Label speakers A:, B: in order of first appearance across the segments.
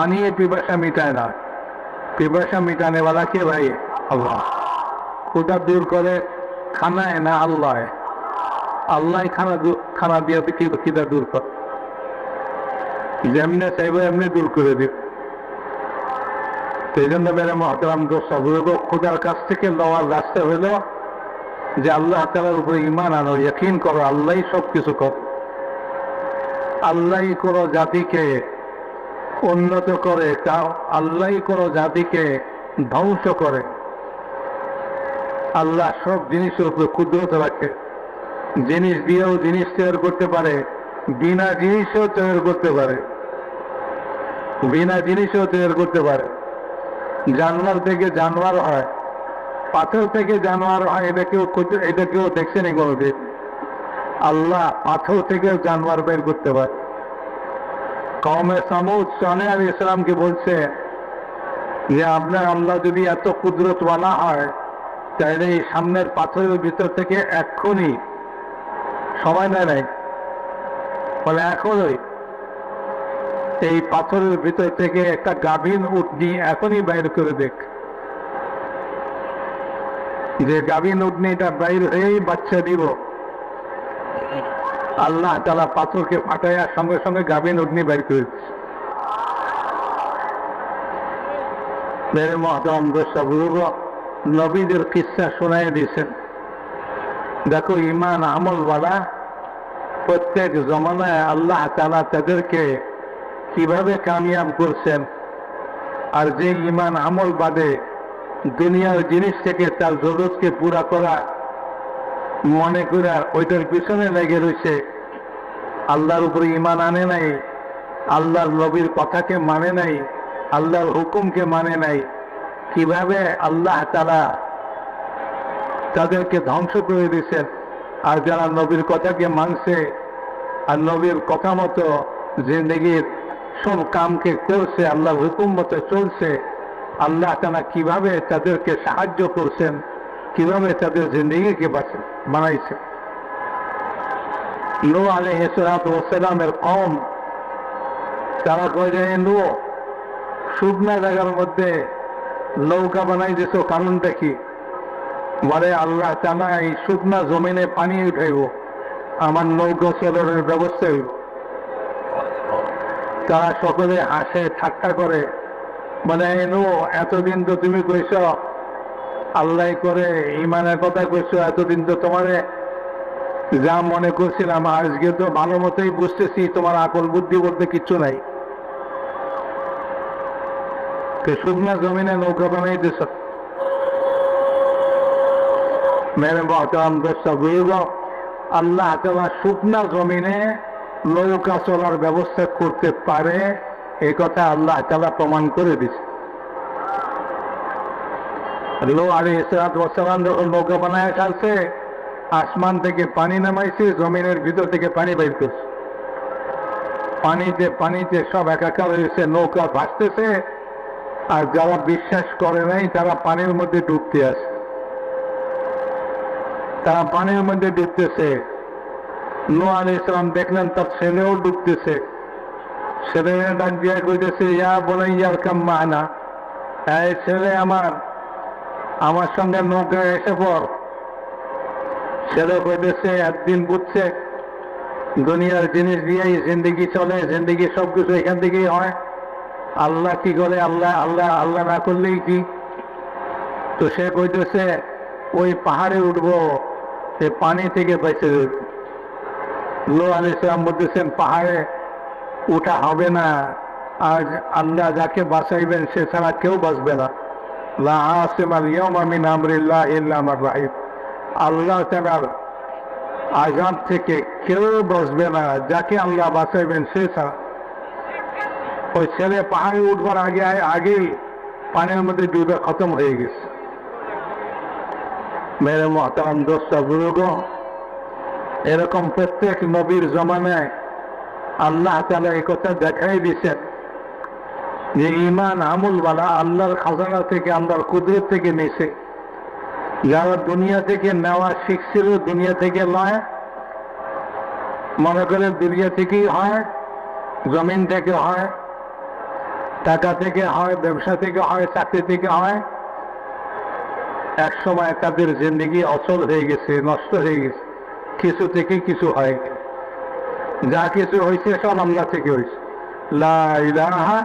A: पानी पिपासा मिटाए ना, पिपासा मिटाने वाला के भाई अल्लाह। खुदा दूर करे खाना है ना अल्लाह है, अल्लाह ही खाना दिया खुदा दूर कर, जेमने चाहबो एमনি दूर करे दिब। সেই জন্য মেরে মহতরম দোস্ত বুজুর্গ, খুদার কাছ থেকে লওয়ার রাস্তা হইল যে আল্লাহ তাআলার উপরে ঈমান আনো, ইয়াকিন করো আল্লাহই সব কিছু করে, আল্লাহই কোনো জাতিকে উন্নত করে, তাও আল্লাহই কোনো জাতিকে ধ্বংস করে। আল্লাহ সব জিনিসের উপরে কুদরত রাখে, জিনিস দিয়েও জিনিস তৈরি করতে পারে, বিনা জিনিসেও তৈরি করতে পারে, বিনা জিনিসেও তৈরি করতে পারে। জানোয়ার থেকে জানোয়ার হয়, পাথর থেকে জানোয়ার হয়, এটা কেউ দেখছেনি কোনোদিন? আল্লাহ পাথর থেকেও জানোয়ার বের করতে পারে। কওমে সামুদ সালেহ আলাইহিস সালামকে বলছে যে আপনার আল্লাহ যদি এত কুদরতওয়ালা হয় তাহলে এই সামনের পাথরের ভিতর থেকে এক্ষুনি, সময় নাই বলে এখনই এই পাথরের ভিতর থেকে একটা গাভীন উটনি এখনই বাইর করে দেখ। যে গাভীন উটনিটা বাইর হয়েই বাচ্চা দিব, আল্লাহ তাআলা পাথরকে ফাটাইয়া সঙ্গে সঙ্গে গাভীন উটনি বাইর করে দিচ্ছে। মেরে মহতরম দোস্ত বুজুর্গ, নবীদের কিস্সা শোনায় দিয়েছেন। দেখো ঈমান আমলওয়ালা প্রত্যেক জমানায় আল্লাহ তাআলা তাদেরকে কিভাবে কামিয়াব করছেন। আর যে ঈমান আমল বাদে দুনিয়ার জিনিস থেকে তার জরুরতকে পুরা করা মনে করে ওইটার পিছনে লেগে রয়েছে, আল্লাহর উপরে ঈমান আনে নাই, আল্লাহর নবীর কথাকে মানে নাই, আল্লাহর হুকুমকে মানে নাই, কিভাবে আল্লাহ তাআলা তাদেরকে ধ্বংস করে দিয়েছেন। আর যারা নবীর কথাকে মানছে আর নবীর কথা মতো জিন্দগির সব কামকে করছে, আল্লাহর হুকুম মতো চলছে, আল্লাহ তাআলা কিভাবে তাদেরকে সাহায্য করছেন, কিভাবে তাদের জিন্দগিকে বানাইছে। নূহ আলাইহিস সালাতু ওয়াস সালামের কওম তারা কয় যে নূহ শুকনা জায়গার মধ্যে নৌকা বানাই দিছো, কারণটা কি? বলে আল্লাহ তাআলা এই শুকনা জমিনে পানি উঠাইব, আমার নৌকা চলার ব্যবস্থা হইব। তারা সকলে হাসে ঠাট্টা করে, মানে নূহ এতদিন তো তুমি কইছ আল্লাহ করে ঈমানের কথা কইছো, এতদিন তো তোমারে যা মনে করছিলাম, আজকে তো ভালো মতোই বুঝতেছি তোমার আকল বুদ্ধি বলতে কিচ্ছু নাই। শুকনা জমিনে নৌকা বানাই দিছ। মেরে মহতরম দোস্ত বুজুর্গ, আল্লাহ তাআলা শুকনা জমিনে নৌকা চলার ব্যবস্থা করতে পারে, এই কথা আল্লাহ তাআলা প্রমাণ করে দিচ্ছে। নূহ আলাইহিস সালাতু ওয়াস সালাম যখন নৌকা বানায় ফেলছে, আসমান থেকে পানি নামাইছে, জমিনের ভিতর থেকে পানি বাইর করছে, পানিতে পানিতে সব একাকার হয়েছে, নৌকা ভাসতেছে। আর যারা বিশ্বাস করে নাই তারা পানির মধ্যে ডুবতে আসে, তারা পানির মধ্যে ডুবতেছে। নূহ আলাইহিস সালাম দেখলেন তার ছেলেও ডুবতেছে, ছেলে ডাক দিয়া কইতেছে ইয়া বুনাইয়া আরকাম মা'না, এই ছেলে আমার সঙ্গে নৌকায় এসে পড়। ছেলে কইতেছে একদিন বুঝছে দুনিয়ার জিনিস দিয়েই জিন্দগি চলে, জিন্দগি সবকিছু এখান থেকেই হয়, আল্লাহ কি করে, আল্লাহ আল্লাহ আল্লাহ না করলেই কি। তো সে কইতেছে ওই পাহাড়ে উঠবো, সে পানি থেকে বেঁচে যাবে। নূহ আলাইহিস সালাম বলতেছেন পাহাড়ে উঠা হবে না, আজ আল্লাহ যাকে বাঁচাইবেন সে ছাড়া কেউ বাঁচবে না। লা আসিমাল ইয়াওমা মিন আমরিল্লাহ ইল্লা মান রাহিম, আল্লাহ তাআলার আযাব থেকে কেউ বাঁচবে না, যাকে আল্লাহ বাঁচাইবেন সে ছাড়া। ওই ছেলে পাহাড়ে উঠবার আগেই পানির মধ্যে ডুবে খতম হয়ে গেছে। মেরে মুহতারাম দোস্ত বুজুর্গ, এরকম প্রত্যেক নবীর জমানায় আল্লাহ তাআলা এই কথা দেখাই দিয়েছেন যে ঈমান আমলওয়ালা আল্লাহর খাজানা থেকে, আল্লাহর কুদরত থেকে নিছে। যারা দুনিয়া থেকে নেওয়া শিখছিল, দুনিয়া থেকে নয়, মনে করে দুনিয়া থেকেই হয়, জমিন থেকে হয়, টাকা থেকে হয়, ব্যবসা থেকে হয়, চাকরি থেকে হয়, এক সময় তাদের জিন্দেগি অচল হয়ে গেছে, নষ্ট হয়ে গেছে। কিছু থেকে কিছু হয়, যা কিছু হয়েছে সব আল্লাহ থেকে হয়েছে। লা ইলাহা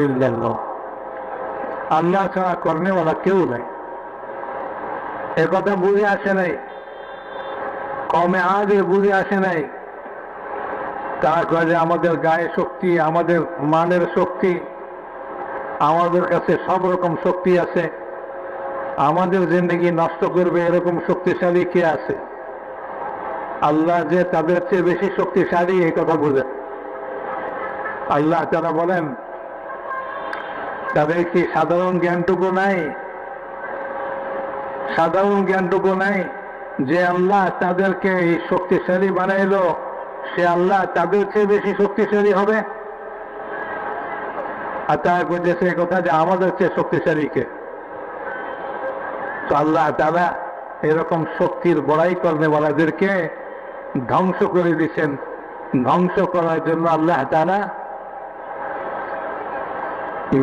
A: ইল্লাল্লাহ, আল্লাহ ছাড়া করনেওয়ালা কেউ নাই। একথা বুঝে আসে নাই, কমে আগে বুঝে আসে নাই। তারা কয় যে আমাদের গায়ে শক্তি, আমাদের মানের শক্তি, আমাদের কাছে সব রকম শক্তি আছে, আমাদের জিন্দেগি নষ্ট করবে এরকম শক্তিশালী কে আছে? আল্লাহ যে তাদের চেয়ে বেশি শক্তিশালী, এই কথা বুঝে। আল্লাহ তারা বলেন, তাদের কি সাধারণ জ্ঞানটুকু নাই? সাধারণ জ্ঞানটুকু নাই যে আল্লাহ তাদেরকে এই শক্তিশালী বানাইলো, সে আল্লাহ তাদের চেয়ে বেশি শক্তিশালী হবে? আর তারা বলতেছে কথা যে আমাদের চেয়ে শক্তিশালী কে? তো আল্লাহ তারা এরকম শক্তির বড়াই করনেওয়ালাদেরকে ধ্বংস করে দিচ্ছেন। ধ্বংস করার জন্য আল্লাহ তারা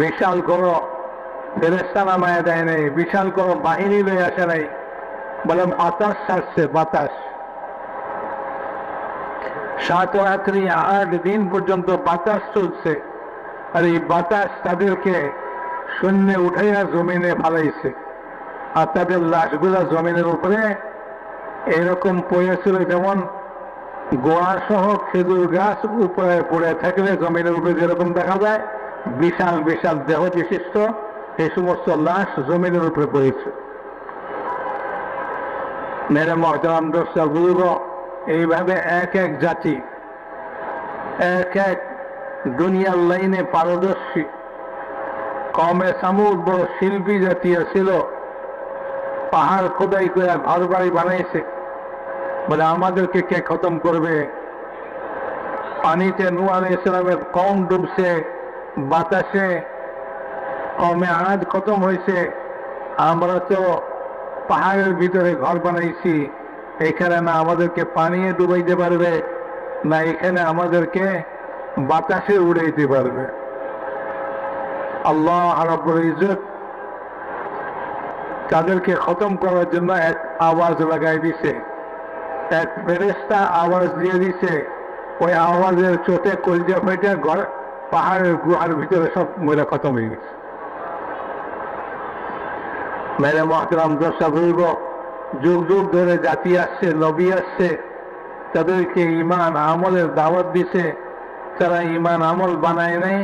A: বিশাল কোনো ফেরেশতা নামায় দেয় নাই, বিশাল কোনো বাহিনী লয়ে আসে নাই, বলে বাতাস ছাড়ছে, বাতাস। 7 রাত্রি 8 দিন পর্যন্ত বাতাস চলছে, আর এই বাতাস তাদেরকে শূন্যে উঠাইয়া জমিনে ফালাইছে, আর তাদের লাশগুলা জমিনের উপরে এরকম পড়েছিল যেমন গোয়া সহ খেজুর গাছ উপরে পড়ে থাকলে জমিনের উপরে যেরকম দেখা যায়, বিশাল বিশাল দেহ বিশিষ্ট এই সমস্ত লাশ জমিনের উপরে পড়েছে। মেরে মহতারাম দোস্ত বুজুর্গ, এইভাবে এক এক জাতি, এক এক দুনিয়ার লাইনে পারদর্শী কমে সামুদ বড় শিল্পী জাতীয় ছিল, পাহাড় খোদাই করে ঘর বাড়ি বানাইছে, বলে আমাদেরকে কে খতম করবে? পানিতে নূহ আলাইহিস সালামের কওম ডুবছে, বাতাসে কমে আদ খতম হয়েছে, আমরা তো পাহাড়ের ভিতরে ঘর বানাইছি, এখানে না আমাদেরকে পানিয়ে ডুবাইতে পারবে, না এখানে আমাদেরকে বাতাসে উড়াইতে পারবে। আল্লাহ রাব্বুল ইজ্জত তাদেরকে খতম করার জন্য এক আওয়াজ লাগাই দিছে, এক ফেরেশতা আওয়াজ দিয়ে দিছে। ওই আওয়াজের চোটে কলজা ফেটে ঘর পাহাড়ের গুহার ভিতরে সব মহিলা খতম হয়ে গেছে। মেরে মহতরম দর্শক বলব, যুগ যুগ ধরে জাতি আসছে, নবী আসছে, তাদেরকে ইমান আমলের দাওয়াত দিছে, তারা ইমান আমল বানায় নাই।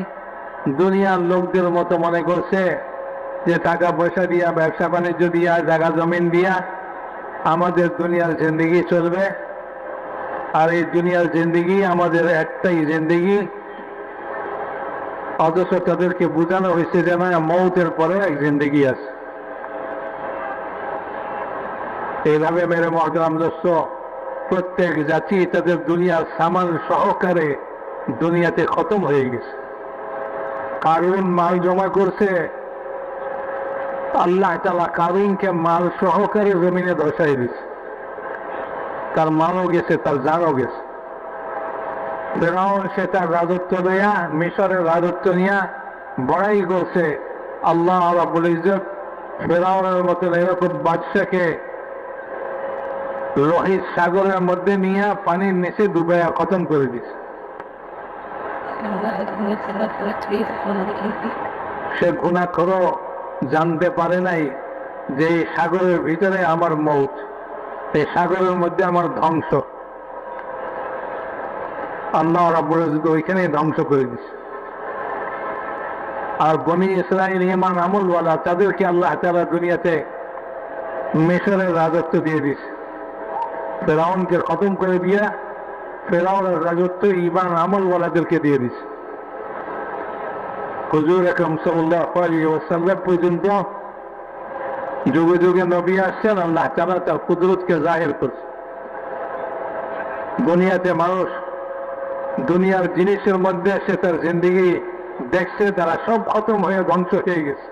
A: দুনিয়ার লোকদের মতো মনে করছে যে টাকা পয়সা দিয়া, ব্যবসা বাণিজ্য দিয়া, জায়গা জমিন দিয়া আমাদের দুনিয়ার জিন্দেগি চলবে, আর এই দুনিয়ার জিন্দেগি আমাদের একটাই জিন্দেগি। অথচ তাদেরকে বোঝানো হয়েছে যে না, মৌতের পরে এক জিন্দেগি আছে। এইভাবে মেরে মহতরম দোস্ত, প্রত্যেক জাতি তাদের দুনিয়ার সামান সহকারে দুনিয়াতে খতম হয়ে গেছে। কারুন মাল জমা করছে, আল্লাহ তাআলা কারুনকে মাল সহকারে জমিনে ধসাই দিচ্ছে, তার মালও গেছে, তার জানও গেছে। ফিরআউন সে তার রাজত্ব দেয়া, মিশরের রাজত্ব নিয়ে বড়াই করছে। আল্লাহ রাব্বুল ইজ্জত ফিরআউনের মতন এরকম বাদশাকে লোহিত সাগরের মধ্যে নিয়ে পানির নিচে ডুবাইয়া খতম করে দিছে। সে গুনাহখোরও জানতে পারে নাই যে এই সাগরের ভিতরে আমার মৌত, এই সাগরের মধ্যে আমার ধ্বংস। আল্লাহ রাব্বুল ইজ্জত ওইখানে ধ্বংস করে দিছে। আর বনি ইসরাইল ঈমান আমলওয়ালা, তাদেরকে আল্লাহ তাআলা দুনিয়াতে মিশরের রাজত্ব দিয়ে দিছে। ফেরাউনকে খতম করে দিয়া ফেরাউনের রাজত্ব ঈমান আমলওয়ালাদেরকে দিয়ে দিছে। হুজুর আকরাম সাল্লাল্লাহু আলাইহি ওয়াসাল্লাম পর্যন্ত যুগে যুগে নবী আসছেন, আল্লাহ তাআলা তার কুদরতকে জাহির করছে। দুনিয়াতে মানুষ দুনিয়ার জিনিসের মধ্যে সে তার জিন্দেগি দেখছে, তারা সব খতম হয়ে ধ্বংস হয়ে গেছে।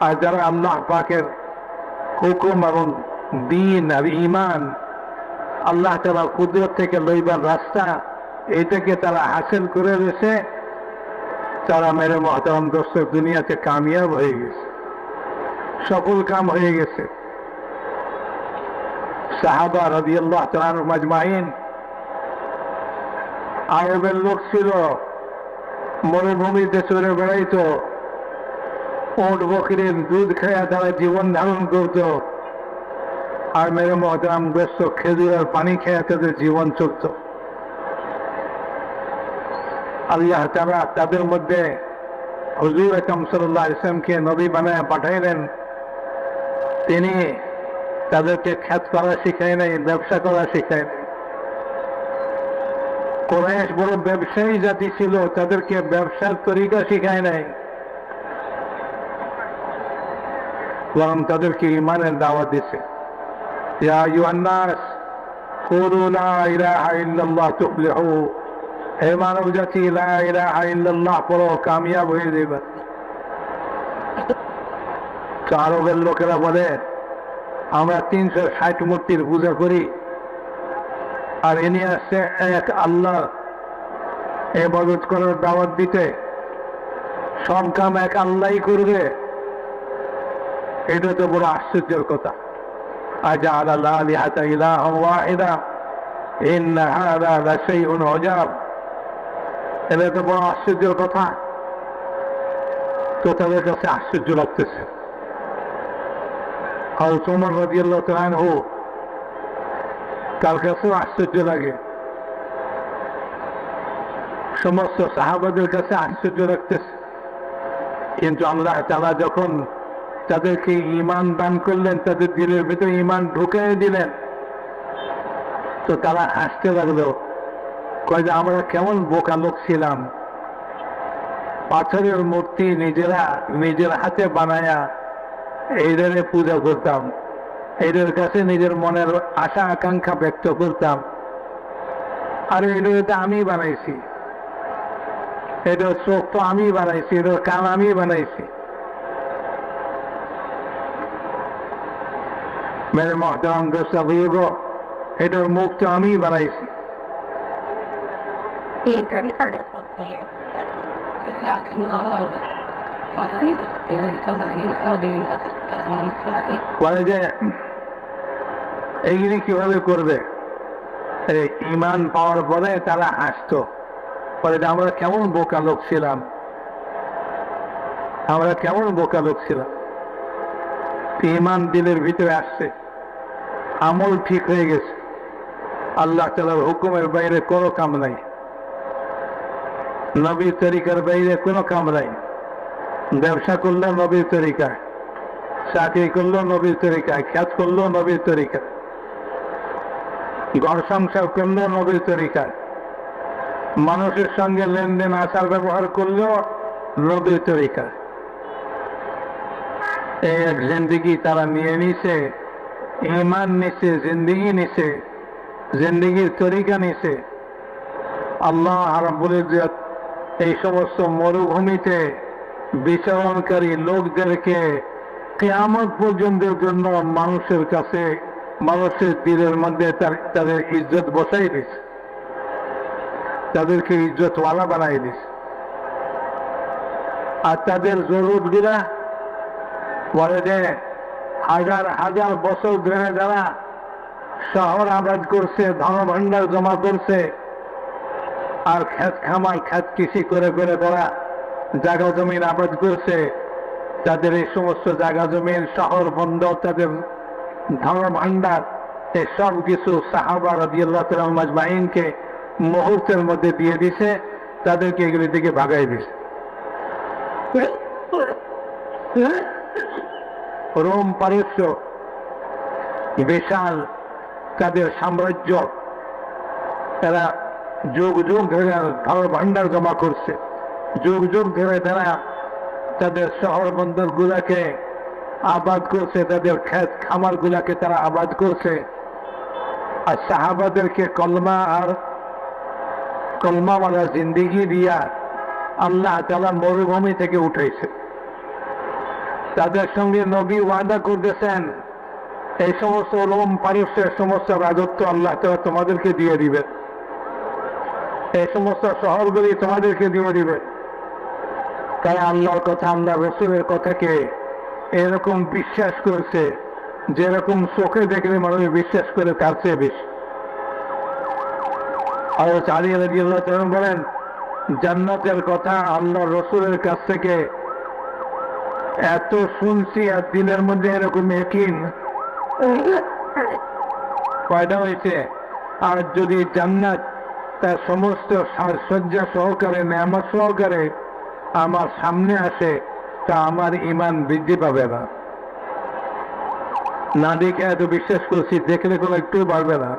A: আর যারা আল্লাহ পাকের হুকুম এবং দিন আর ঈমান, আল্লাহ তাআলার কুদরত থেকে লইবার রাস্তা, এটাকে তারা হাসিল করে রয়েছে, তারা মেরে মহতারাম দোস্ত দুনিয়াতে কামিয়াব হয়ে গেছে, সফল কাম হয়ে গেছে। সাহাবা রাদিয়াল্লাহু তাআলা আনহুম আজমাইন আরবের লোক ছিল, মরুভূমিতে চড়ে বেড়াইতো, উট বকরির দুধ খেয়ে তারা জীবন ধারণ করত, আর মেরে মহতারাম দোস্ত খেজুরের পানি খেয়ে তাদের জীবন চলত। আল্লাহ তাআলা তাদের মধ্যে হুজুর আকরাম সাল্লাল্লাহু আলাইহি ওয়াসাল্লামকে নবী বানায় পাঠাইলেন। তিনি তাদেরকে খ্যাত করা শিখায় নাই, ব্যবসা করা শিখায় নাই। কুরাইশ বড় ব্যবসায়ী জাতি ছিল, তাদেরকে ব্যবসার তরিকা শিখায় নাই, বরং তাদেরকে ঈমানের দাওয়াত দিয়েছে। ইয়া আইয়ুহান নাস কুলু লা ইলাহা ইল্লাল্লাহ তুফলিহু, হে মানব জাতি লা ইলাহা ইল্লাল্লাহ পড়ো, কামিয়াব হয়ে যাবে। আরবের লোকেরা বলে আমরা 360 মূর্তির পূজা করি, আর ইনি আসছে এক আল্লাহ ইবাদত করার দাওয়াত দিতে, সব কাম এক আল্লাহই করবে। এটা তো বড় আশ্চর্যের কথা। আজআলা আল-আলিহাতা ইলাহান ওয়াহিদা ইন্না হাযা লাশাইউন উজাব, এটা তো বড় আশ্চর্যের কথা। তো তাদের কাছে আশ্চর্য লাগতেছে। হযরত ওমর রাদিয়াল্লাহু তাআলা আনহু তার কাছেও আশ্চর্য লাগে, সমস্ত সাহাবাদের কাছে আশ্চর্য লাগতেছে। কিন্তু আল্লাহ তাআলা যখন তাদেরকে ঈমান দান করলেন, তাদের দিলের ভিতরে ঈমান ঢুকিয়ে দিলেন, তো তারা হাসতে লাগলো, কয় যে আমরা কেমন বোকা লোক ছিলাম, পাথরের মূর্তি নিজেরা নিজের হাতে বানায়া এদের পূজা করতাম, এদের কাছে নিজের মনের আশা আকাঙ্ক্ষা ব্যক্ত করতাম, আর এটা আমি বানাইছি, এটার চোখ তো আমি বানাইছি, এটার কান আমি বানাইছি। মেরে মহতারাম দোস্ত বুজুর্গ, এটার মুখ তো আমি বানাইছি। বলে যে এইগুলি কিভাবে করবে? ঈমান পাওয়ার পরে তারা হাসতো, বলে যে আমরা কেমন বোকা লোক ছিলাম, আমরা কেমন বোকা লোক ছিলাম। ঈমান দিলের ভিতরে আসছে, আমল ঠিক হয়ে গেছে, আল্লাহ তাআলার হুকুমের বাইরে কোনো কাম নাই, নবীর তরিকার বাইরে কোনো কাম নাই। ব্যবসা করলো নবীর তরিকায়, চাকরি করলো নবীর তরিকায়, খ্যাত করলো নবীর তরিকায়, ঘর সংসার করলো নবীর তরিকায়, মানুষের সঙ্গে লেনদেন আচার ব্যবহার করলো নবীর তরিকায়। এই এক জিন্দিগি তারা নিয়ে নিছে, ঈমান নিছে, জিন্দিগি নিছে, জিন্দিগির তরিকা নিছে। আল্লাহ রাব্বুল ইজ্জত এই সমস্ত মরুভূমিতে বিচরণকারী লোকদেরকে কিয়ামত পর্যন্তের জন্য মানুষের কাছে, মানুষের দিলের মধ্যে তাদের ইজ্জত বসাই দিছে, তাদেরকে ইজ্জতওয়ালা বানাই দিছে। আর তাদের জরুরতগুলা বলে যে হাজার হাজার বছর ধরে যারা শহর আবাদ করছে, ধনভাণ্ডার জমা করছে, আর খেত খামার খেত কৃষি করে করে তারা জায়গা জমিন আবাদ করছে, তাদের এই সমস্ত জায়গা জমিন, শহর বন্দর, তাদের ধনভাণ্ডার, এই সব কিছু সাহাবা রাদিয়াল্লাহু তাআলা আনহুম আজমাইনকে মুহূর্তের মধ্যে দিয়ে দিছে, তাদেরকে এগুলি থেকে ভাগাই দিছে। রোম পারস্য বিশাল তাদের সাম্রাজ্য, তারা যুগ যুগ ধরে ধন ভাণ্ডার জমা করছে, যুগ যুগ ধরে তারা তাদের শহর বন্দর গুলাকে আবাদ করছে, তাদের ক্ষেত খামার গুলাকে তারা আবাদ করছে। আর সাহাবাদেরকে কলমা আর কলমাওয়ালা জিন্দিগি দিয়া আল্লাহ তাআলা মরুভূমি থেকে উঠাইছে। তাদের সঙ্গে নবী ওয়াদা করতেছেন, এই সমস্ত রোম পারস্যের সমস্ত রাজত্ব আল্লাহ তাআলা তোমাদেরকে দিয়ে দিবে, এই সমস্ত শহরগুলি তোমাদেরকে দিয়ে দিবে, তারা আল্লাহর কথা, আল্লাহ রসুলের কথাকে এরকম বিশ্বাস করছে যেরকম চোখে দেখলে মানুষ বিশ্বাস করে তার চেয়ে বেশি। আর আলী রাদিয়াল্লাহু তাআলা বলেন, জান্নাতের কথা আল্লাহ রসুলের কাছ থেকে এত শুনছি আর দিনের মধ্যে এরকম ইয়াকিন পয়দা হয়েছে। আর যদি জান্নাত তার সমস্ত সাজসজ্জা সহকারে, নেয়ামত সহকারে আমার সামনে আসে, তা আমার ঈমান বৃদ্ধি পাবে না। না দেখে এত বিশ্বাস করছি, দেখলে কোনো একটু বাড়বে না।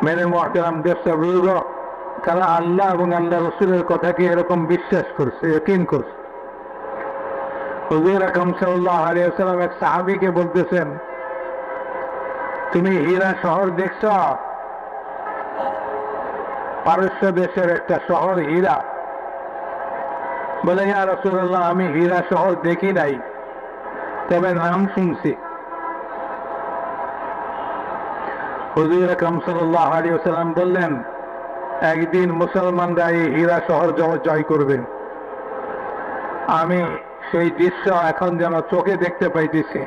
A: মেরে মুহতারাম দেশটা বুঝল, তারা আল্লাহ এবং আল্লাহ রসুলের কথাকে এরকম বিশ্বাস করছে, ইয়াকিন করছে। হুজুর আকরাম সাল্লাল্লাহু আলাইহি ওয়াসাল্লাম এক সাহাবীকে বলতেছেন, তুমি হীরা শহর দেখছ? পারস্য দেশের একটা শহর হীরা। বলে, ইয়া রাসূলুল্লাহ, আমি হীরা শহর দেখি নাই, তবে নাম শুনছি। হুজুর আকরাম সাল্লাল্লাহু আলাইহি ওয়াসাল্লাম বললেন, একদিন মুসলমানরা এই হীরা শহর জয় করবে। আমি সেই দৃশ্য এখন যেন চোখে দেখতে পাইতেছি,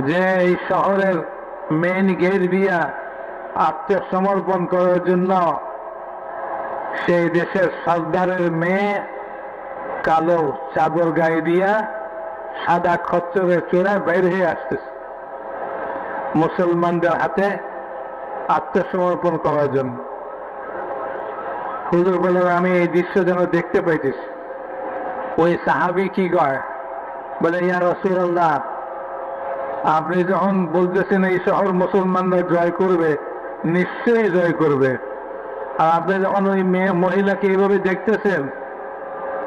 A: যে এই শহরের মেইন গেট দিয়া আত্মসমর্পণ করার জন্য সেই দেশের সর্দারের মেয়ে কালো চাদর গায়ে দিয়া সাদা খচ্চরের চূড়ায় বের হয়ে আসতেছে মুসলমানদের হাতে আত্মসমর্পণ করার জন্য। হুজুর বলেন, আমি এই দৃশ্য যেন দেখতে পাইতেছি। ওই সাহাবী কি কয়? বলে, ইয়া রাসূলুল্লাহ, আপনি যখন বলতেছেন এই শহর মুসলমানরা জয় করবে, নিশ্চয়ই জয় করবে, আর আপনি যখন ওই মহিলাকে এইভাবে দেখতেছেন,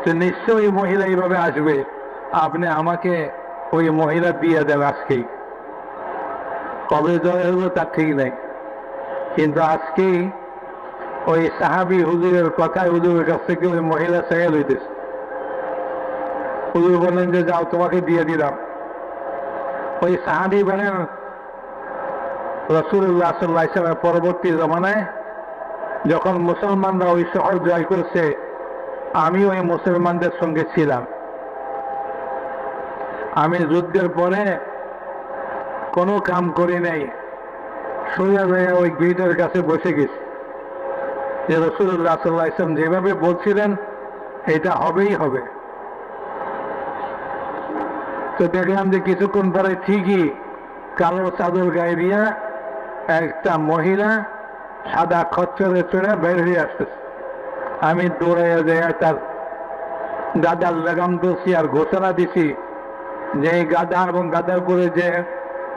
A: যে নিশ্চয়ই মহিলা এইভাবে আসবে, আপনি আমাকে ওই মহিলা দিয়ে দেন আজকেই। কবে জয় হইব তার ঠিক নাই, কিন্তু আজকেই ওই সাহাবী হুজুরের কথায় হুজুরের কাছ থেকে ওই মহিলা চাইয়া লইতেছে। হুজুর বলেন যে যাও, তোমাকে দিয়ে দিলাম। ওই সাহাবী বলেন, রাসূলুল্লাহ সাল্লাল্লাহু আলাইহি ওয়াসাল্লামের পরবর্তী জমানায় যখন মুসলমানরা ওই শহর জয় করছে, আমি ওই মুসলমানদের সঙ্গে ছিলাম। আমি যুদ্ধের পরে কোনো কাম করি নাই, সোজা হয়ে ওই গেটের কাছে বসে গেছি, যে রাসূলুল্লাহ সাল্লাল্লাহু আলাইহি ওয়াসাল্লাম যেভাবে বলছিলেন এটা হবেই হবে। তো দেখলাম যে কিছুক্ষণ পরে ঠিকই কালো চাদর গায়ে দিয়া একটা মহিলা সাদা খচ্চরে চড়ে বের হয়ে আসতেছে। আমি দৌড়াইয়া যাই, তার গাদার লাগাম ধরছি আর ঘোষণা দিছি যে এই গাদা এবং গাদার উপরে যে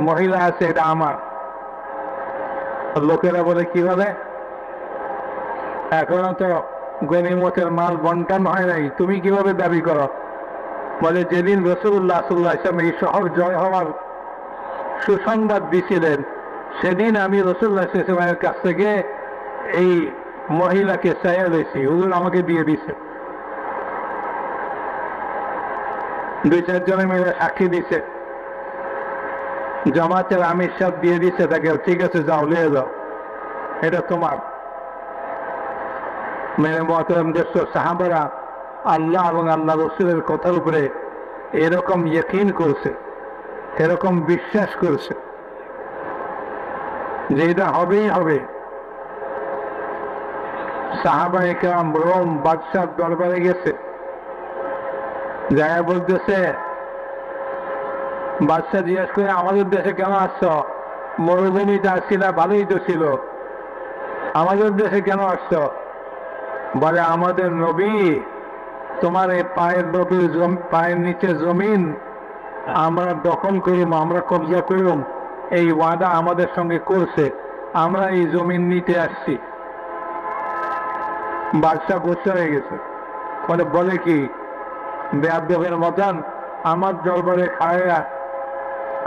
A: মহিলা আছে এটা আমার। লোকেরা বলে, কিভাবে? এখনো তো গনিমতের মাল বন্টন হয় নাই, তুমি কিভাবে দাবি করো? বলে, যেদিন রাসূলুল্লাহ সাল্লাল্লাহু আলাইহি ওয়াসাল্লাম এই শহর জয় হওয়ার সুসংবাদ দিছিলেন, সেদিন আমি রাসূলুল্লাহ সাল্লাল্লাহু আলাইহি ওয়াসাল্লামের কাছ থেকে এই মহিলাকে চাইয়া লইছি, হুজুর আমাকে দিয়ে দিছে। দুই চারজনে মিলে সাক্ষী দিছে, জামাতের আমির সাহেব দিয়ে দিছে তাকে, ঠিক আছে যাও, লিয়ে যাও, এটা তোমার। মেরে মুহতারাম দেশ সাহাবারা আল্লাহ এবং আল্লাহ রসুলের কথার উপরে এরকম ইয়াকিন করছে, এরকম বিশ্বাস করছে যে এটা হবেই হবে। সাহাবায়ে কেরাম রোম বাদশার দরবারে গেছে, জায়গা বলতেছে, বাদশা জিজ্ঞেস করে, আমাদের দেশে কেন আসছ? মরুভূমিতে আসছি না, ভালোই তো ছিল, আমাদের দেশে কেন আসছ? বলে, আমাদের নবী তোমার এই পায়ের নিচে জমিন আমরা দখল করিম, আমরা কবজা করিম, এই ওয়াদা আমাদের সঙ্গে করছে, আমরা এই জমিন নিতে আসছি। বাদশা গুসা হয়ে গেছে, বলে কি বেয়াদবের মতন আমার দরবারে খায়া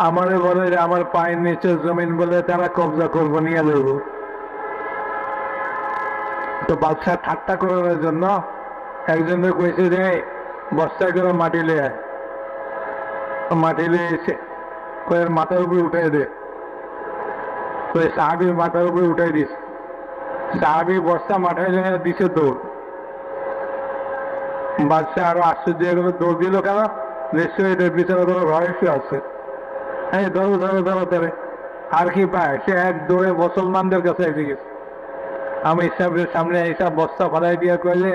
A: আমারে বলে যে আমার পায়ের নিচে জমিন বলে তারা কবজা করবো, নিয়ে নেব। তো বাদশা ঠাট্টা করার জন্য একজনের কইছে যে বস্তা করে মাটি লে আয়, মাটি লিয়ে এসে মাথার উপরে উঠাই দে। তো সাহাবি মাথার উপরে উঠাই দিস, সাহাবি বস্তা মাথায় দিছে দৌড়। বাদশাহ আরো আশ্চর্য হয়ে গেল, দৌড় দিল কেন? নিশ্চয়ই এদের ভিতরে কোনো রহস্য আছে। এই ধরো ধরো ধরো ধরে আর কি পায়, সে এক দৌড়ে মুসলমানদের কাছে এসে গেছে। আমি সাহেবের সামনে এইসব বস্তা ফালাই দিয়ে করলে,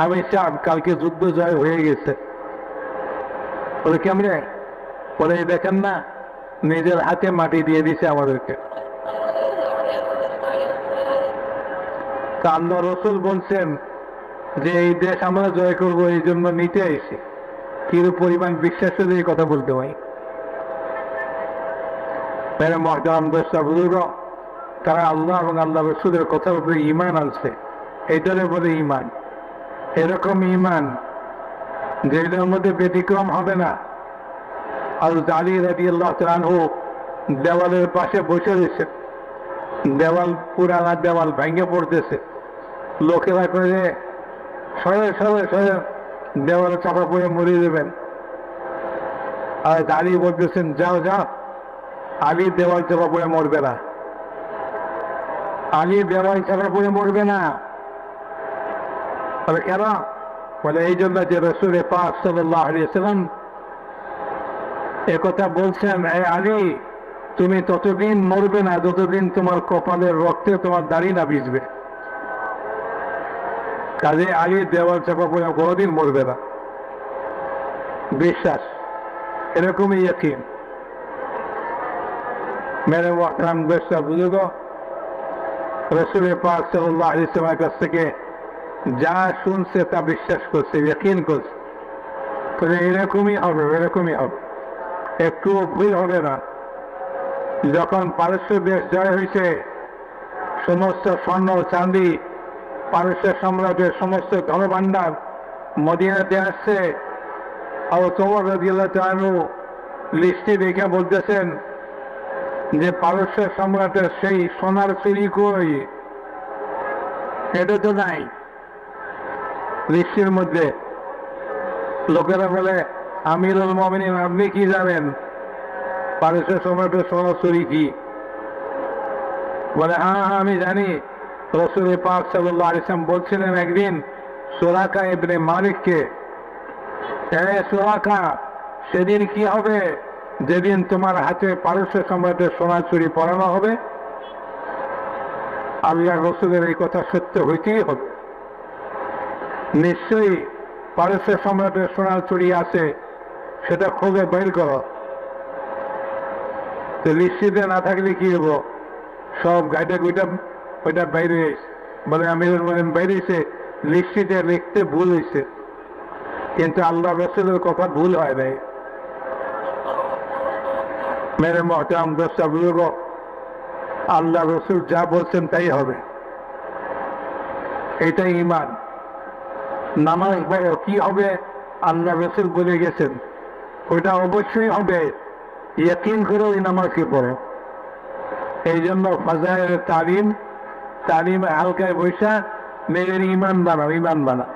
A: আমি সাহেব কালকে যুদ্ধ জয় হয়ে গেছে। বলে কেমনে? বলে দেখেন না, নিজের হাতে মাটি দিয়ে দিছে আমাদেরকে। তা আল্লাহ রসুল বলছেন যে এই দেশ আমরা জয় করবো, এই জন্য নিতে এসে কিরূপ পরিমাণ বিশ্বাস হলে এই কথা বলতে হয়। তারা আল্লাহ এবং আল্লাহ রসুলের কথার উপরে ইমান আনছে, এটারে বলে ইমান। এরকম ইমান যেটার মধ্যে ব্যতিক্রম হবে না। আর আলী রাদিয়াল্লাহু তাআলা আনহু দেওয়ালের পাশে বসে রয়েছে, দেওয়াল পুরানা দেওয়াল ভেঙে পড়তেছে, লোকেরা করে সরে সরে সরে দেওয়ালে চাপা পড়ে মরিয়ে দেবেন। আর আলী বলতেছেন যাও যাও, আলী দেওয়াল চাপা পড়ে মরবে না, আলী দেওয়াল চাপা পড়ে মরবে না। তবে কেন? বলে এই জন্য যে রাসূল পাক সাল্লাল্লাহু আলাইহি ওয়াসাল্লাম একথা বলছেন, এ আলী তুমি ততদিন মরবে না যতদিন তোমার কপালের রক্তে তোমার দাড়ি না ভিজবে। কাজে আলী দেওয়াল চাপা পড়ে কোনোদিন মরবে না। বিশ্বাস এরকমই ইয়াকিন। মেরে মুহতারাম দর্শক বুজুর্গ, রাসূল পাক সাল্লাল্লাহু আলাইহি ওয়াসাল্লামের কাছ থেকে যা শুনছে তা বিশ্বাস করছে, ইয়াকিন করছে, এরকমই হবে, এরকমই হবে, একটু ভুল হবে না। যখন পারস্য দেশ জয় হয়েছে, সমস্ত স্বর্ণ চাঁদি পারস্য সম্রাটের সমস্ত ধনভাণ্ডার মদিনাতে আসছে। আর ওমর রাদিয়াল্লাহু তাআলা আনহু লিস্টে দেখে বলতেছেন যে পারস্য সম্রাটের সেই সোনার সিঁড়ি কই? এটা তো নাই লিস্টের মধ্যে। লোকেরা বলে আমিরুল মুমিনিন আপনি কি জানেন পারস্য সম্রাটের সোনার সিঁড়ি কি? বলে হ্যাঁ হ্যাঁ আমি জানি। রাসূল পাক সাল্লাল্লাহু আলাইহি ওয়াসাল্লাম বলছিলেন একদিন সুরাকা ইবনে মালিককে, সুরাকা সেদিন কি হবে যেদিন তোমার হাতে পারস্য সম্রাটের সোনার চুরি পরানো হবে? আল্লাহ রাসূলের এই কথা সত্য হইতেই হবে। নিশ্চয়ই পারস্য সম্রাটের সোনার চুরি আছে, সেটা খুঁজে বের করো। লিস্টিতে না থাকলে কি হবো? সব গাইডে গুইটা ওইটা বাইরে বলে আমিরুল মুমিনিন বাইরেছে, লিস্টিতে লিখতে ভুল হয়েছে, কিন্তু আল্লাহ রাসূলের কথা ভুল হয় নাই। মেরে মুহতারাম দর্শক বুজুর্গ, আল্লাহ রসুল যা বলছেন তাই হবে, এটাই ঈমান। নামাজ কি হবে আল্লাহ রসুল বলে গেছেন, ওইটা অবশ্যই হবে, ইয়াকিন করে ওই নামাজকে পড়ো। এই জন্য ফাজাইল তালিম, তালিমে হালকায় বৈশা নিজের ঈমান বানাও, ঈমান বানাও।